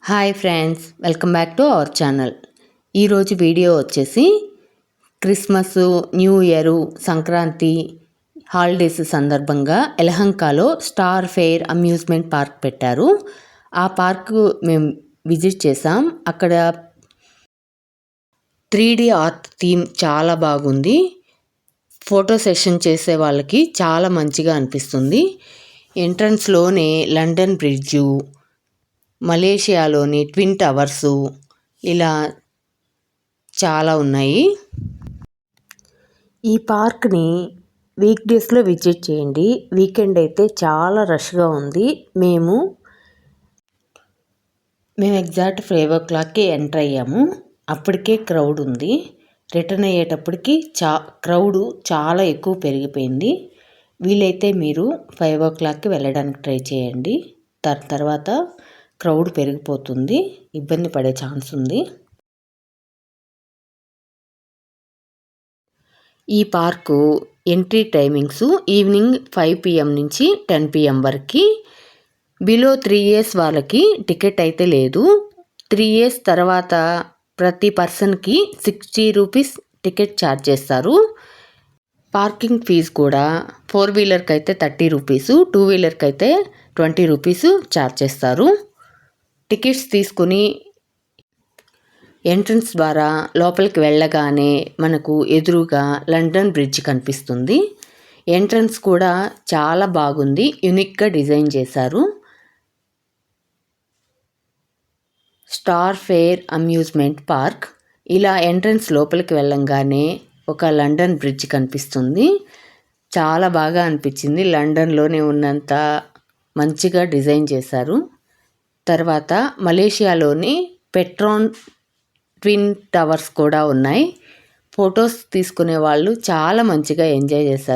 Hi friends, welcome back to our channel. ఈరోజు video వచ్చేసి Christmas, new year, Sankranti holidays సందర్భంగా యలహంకలో star fair amusement park పెట్టారు. ఆ park మేము విజిట్ చేసాం. అక్కడ 3D ఆర్ట్ థీమ్ చాలా బాగుంది. ఫోటో సెషన్ చేసే వాళ్ళకి చాలా మంచిగా అనిపిస్తుంది. ఎంట్రన్స్లోనే లండన్ బ్రిడ్జు, మలేషియాలోని ట్విన్ టవర్సు ఇలా చాలా ఉన్నాయి. ఈ పార్క్ని వీక్ డేస్లో విజిట్ చేయండి. వీకెండ్ అయితే చాలా రష్గా ఉంది. మేము ఎగ్జాక్ట్ 5 o'clockకి ఎంటర్ అయ్యాము. అప్పటికే క్రౌడ్ ఉంది. రిటర్న్ అయ్యేటప్పటికి క్రౌడ్ చాలా ఎక్కువ పెరిగిపోయింది. వీలైతే మీరు 5 o'clockకి వెళ్ళడానికి ట్రై చేయండి. తర్వాత క్రౌడ్ పెరిగిపోతుంది, ఇబ్బంది పడే ఛాన్స్ ఉంది. ఈ park entry timings evening 5 PM నుంచి 10 PM వరకు. బిలో 3 years వాళ్ళకి టికెట్ అయితే లేదు. 3 years తర్వాత ప్రతి పర్సన్కి 60 రూపీస్ టికెట్ ఛార్జ్ చేస్తారు. పార్కింగ్ ఫీజు కూడా 4-wheelerకి అయితే 30 రూపీసు, 2-wheelerకి అయితే 20 రూపీసు ఛార్జ్ చేస్తారు. టికెట్స్ తీసుకుని ఎంట్రన్స్ ద్వారా లోపలికి వెళ్ళగానే మనకు ఎదురుగా లండన్ బ్రిడ్జ్ కనిపిస్తుంది. ఎంట్రన్స్ కూడా చాలా బాగుంది, యూనిక్గా డిజైన్ చేశారు. Star fair amusement park. ఇలా ఎంట్రన్స్ లోపలికి వెళ్ళంగానే ఒక లండన్ బ్రిడ్జ్ కనిపిస్తుంది. చాలా బాగా అనిపించింది. లండన్లోనే ఉన్నంత మంచిగా డిజైన్ చేశారు. తర్వాత మలేషియాలోని పెట్రాన్ ట్విన్ టవర్స్ కూడా ఉన్నాయి. ఫొటోస్ తీసుకునే వాళ్ళు చాలా మంచిగా ఎంజాయ్ చేశారు.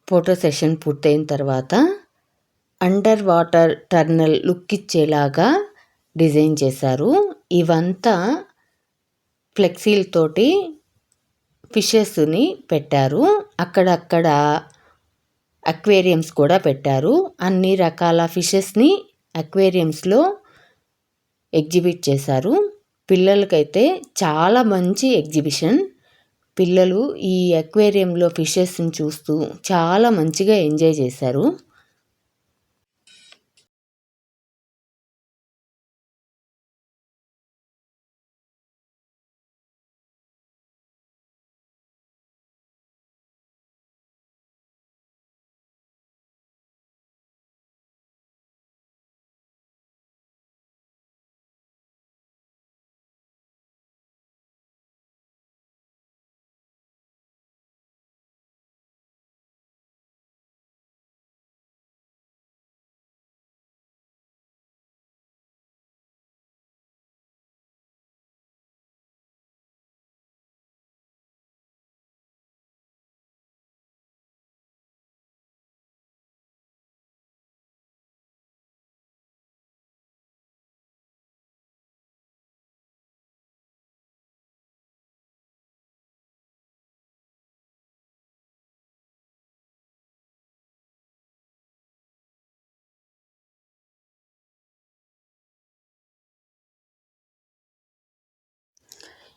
ఫోటో సెషన్ పూర్తయిన తర్వాత అండర్ వాటర్ టర్నల్ లుక్ ఇచ్చేలాగా డిజైన్ చేశారు. ఇవంతా ఫ్లెక్సీలతోటి ఫిషెస్ని పెట్టారు. అక్కడక్కడ అక్వేరియంస్ కూడా పెట్టారు. అన్ని రకాల ఫిషెస్ని అక్వేరియంస్లో ఎగ్జిబిట్ చేశారు. పిల్లలకైతే చాలా మంచి ఎగ్జిబిషన్. పిల్లలు ఈ అక్వేరియంలో ఫిషెస్ని చూస్తూ చాలా మంచిగా ఎంజాయ్ చేశారు.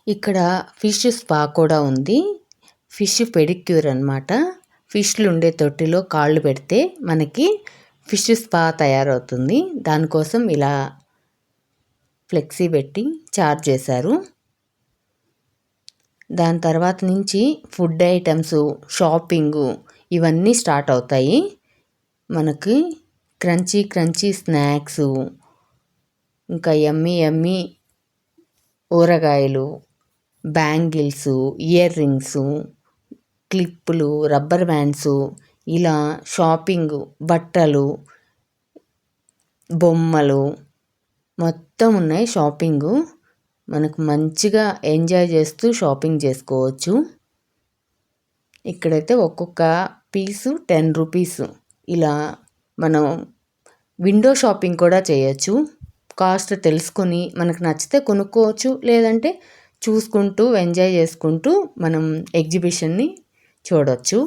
ఇక్కడ ఫిష్ స్పా కూడా ఉంది. ఫిష్ పెడిక్యూర్ అనమాట. ఫిష్లు ఉండే తొట్టిలో కాళ్ళు పెడితే మనకి ఫిష్ స్పా తయారవుతుంది. దానికోసం ఇలా ఫ్లెక్సీ పెట్టి చార్జ్ చేశారు. దాని తర్వాత నుంచి ఫుడ్ ఐటమ్స్, షాపింగు ఇవన్నీ స్టార్ట్ అవుతాయి. మనకి క్రంచీ స్నాక్స్, ఇంకా యమ్మీ ఊరగాయలు, బ్యాంగిల్స్, ఇయర్ రింగ్స్, క్లిప్పులు, రబ్బర్ బ్యాండ్స్, ఇలా షాపింగ్, బట్టలు, బొమ్మలు మొత్తం ఉన్నాయి. షాపింగు మనకు మంచిగా ఎంజాయ్ చేస్తూ షాపింగ్ చేసుకోవచ్చు. ఇక్కడైతే ఒక్కొక్క పీసు 10 రూపీస్. ఇలా మనం విండో షాపింగ్ కూడా చేయొచ్చు. కాస్ట్ తెలుసుకొని మనకు నచ్చితే కొనుక్కోవచ్చు. లేదంటే చూసుకుంటూ ఎంజాయ్ చేసుకుంటూ మనం ఎగ్జిబిషన్ని చూడవచ్చు.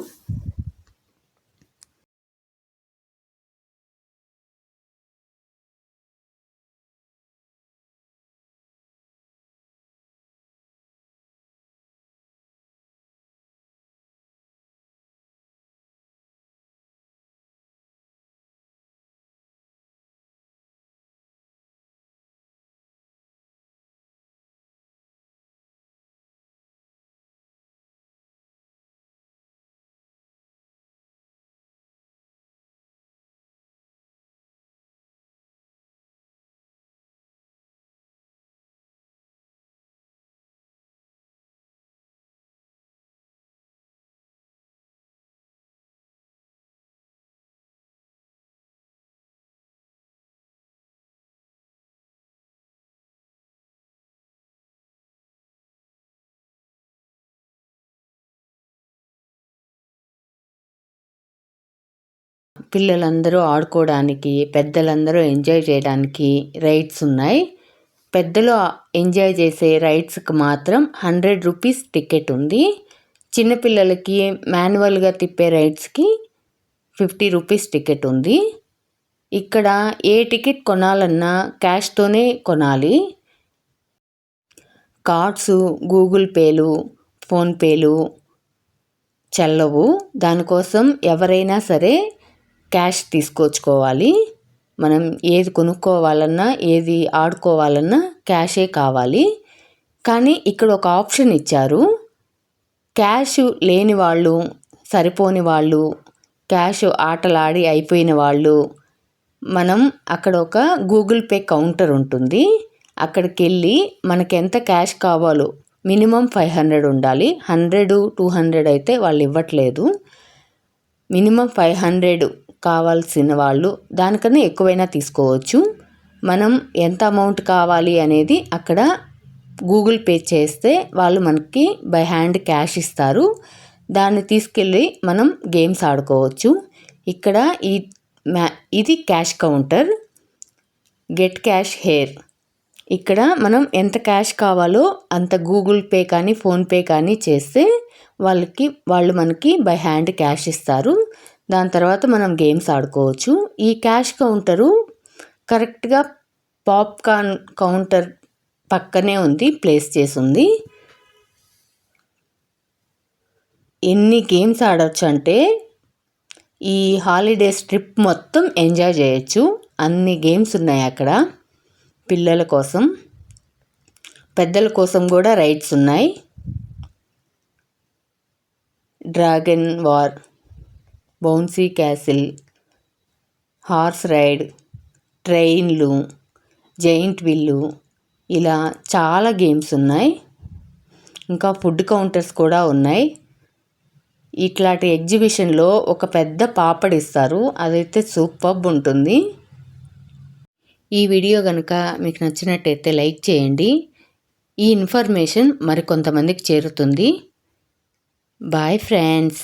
పిల్లలందరూ ఆడుకోవడానికి, పెద్దలందరూ ఎంజాయ్ చేయడానికి రైడ్స్ ఉన్నాయి. పెద్దలు ఎంజాయ్ చేసే రైడ్స్కి మాత్రం 100 రూపీస్ టికెట్ ఉంది. చిన్నపిల్లలకి మాన్యువల్గా తిప్పే రైడ్స్కి 50 రూపీస్ టికెట్ ఉంది. ఇక్కడ ఏ టికెట్ కొనాలన్నా క్యాష్తోనే కొనాలి. కార్డ్స్, గూగుల్ పేలు, ఫోన్పేలు చెల్లవు. దానికోసం ఎవరైనా సరే క్యాష్ తీసుకొచ్చుకోవాలి. మనం ఏది కొనుక్కోవాలన్నా, ఏది ఆడుకోవాలన్నా క్యాషే కావాలి. కానీ ఇక్కడ ఒక ఆప్షన్ ఇచ్చారు. క్యాష్ లేని వాళ్ళు, సరిపోని వాళ్ళు, క్యాష్ ఆటలాడి అయిపోయిన వాళ్ళు, మనం అక్కడ ఒక గూగుల్ పే కౌంటర్ ఉంటుంది. అక్కడికి వెళ్ళి మనకి ఎంత క్యాష్ కావాలో మినిమం 500 ఉండాలి. 100, 200 అయితే వాళ్ళు ఇవ్వట్లేదు. మినిమం 500 కావాల్సిన వాళ్ళు దానికన్నా ఎక్కువైనా తీసుకోవచ్చు. మనం ఎంత అమౌంట్ కావాలి అనేది అక్కడ గూగుల్ పే చేస్తే వాళ్ళు మనకి బై హ్యాండ్ క్యాష్ ఇస్తారు. దాన్ని తీసుకెళ్ళి మనం గేమ్స్ ఆడుకోవచ్చు. ఇక్కడ ఇది cash counter, get cash hair. ఇక్కడ మనం ఎంత క్యాష్ కావాలో అంత గూగుల్ పే కానీ ఫోన్పే కానీ చేస్తే వాళ్ళు మనకి బై హ్యాండ్ క్యాష్ ఇస్తారు. దాని తర్వాత మనం గేమ్స్ ఆడుకోవచ్చు. ఈ క్యాష్ కౌంటరు కరెక్ట్గా పాప్కార్న్ కౌంటర్ పక్కనే ఉంది, ప్లేస్ చేసి ఉంది. ఎన్ని గేమ్స్ ఆడవచ్చు అంటే ఈ హాలిడేస్ ట్రిప్ మొత్తం ఎంజాయ్ చేయొచ్చు. అన్ని గేమ్స్ ఉన్నాయి అక్కడ. పిల్లల కోసం, పెద్దల కోసం కూడా రైడ్స్ ఉన్నాయి. Dragon war, bouncy castle, horse ride, ట్రైన్లు, జైంట్ విల్లు, ఇలా చాలా గేమ్స్ ఉన్నాయి. ఇంకా ఫుడ్ కౌంటర్స్ కూడా ఉన్నాయి. ఇట్లాంటి ఎగ్జిబిషన్లో ఒక పెద్ద పాపడ్ ఇస్తారు. అదైతే సూపర్బ్ ఉంటుంది. ఈ వీడియో కనుక మీకు నచ్చినట్టయితే లైక్ చేయండి. ఈ ఇన్ఫర్మేషన్ మరికొంతమందికి చేరుతుంది. Bye friends.